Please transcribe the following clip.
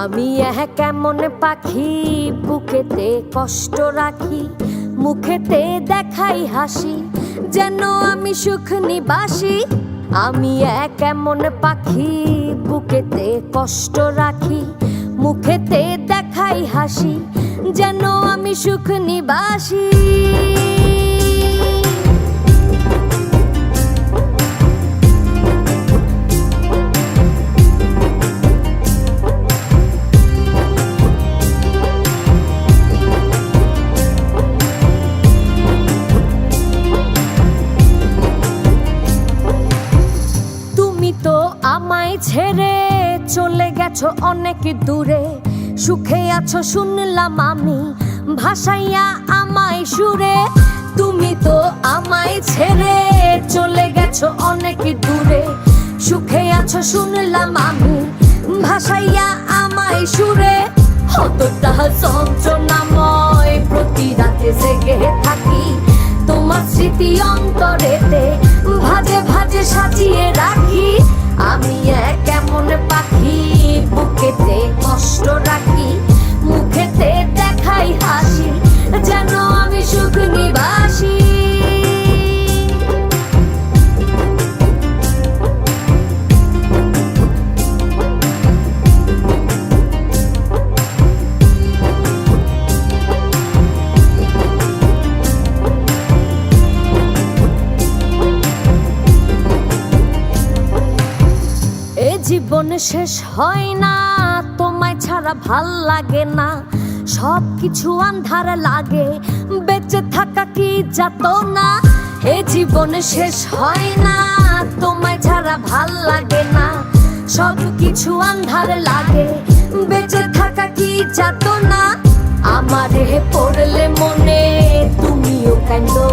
আমি কেমন পাখি, বুকেতে কষ্ট রাখি, মুখেতে দেখাই হাসি, যেন আমি সুখ নিবাসী। আমি কেমন পাখি, বুকেতে কষ্ট রাখি, মুখেতে দেখাই হাসি, যেন আমি সুখ নিবাসী। আমায় ছেড়ে চলে গেছো অনেক দূরে, সুখে আছো শুনলাম আমি, ভাসাইয়া আমায় সুরে। তুমি তো আমায় ছেড়ে চলে গেছো অনেক দূরে, সুখে আছো শুনলাম আমি, ভাসাইয়া আমায় সুরে। কতটা যন্ত্রণাময় প্রতি রাতে জেগে থাকি, তোমার স্মৃতি অন্তরেতে ভাজে ভাজে সাজিয়ে রাখি। আমি কেমন পাখি, বুকেতে কষ্ট রাখি, মুখেতে দেখাই হাসি, যেন আমি সুখ নিবাসী। জীবন শেষ হয় না, তোমায় ছাড়া ভাল লাগে না, সব কিছু আন্ধার লাগে, বেঁচে থাকা কি যাতনা। হে জীবন শেষ হয় না, তোমায় ছাড়া ভাল লাগে না, সব কিছু আন্ধার লাগে, বেঁচে থাকা কি যাতনা। আমারে পড়লে মনে তুমিও কান্দো।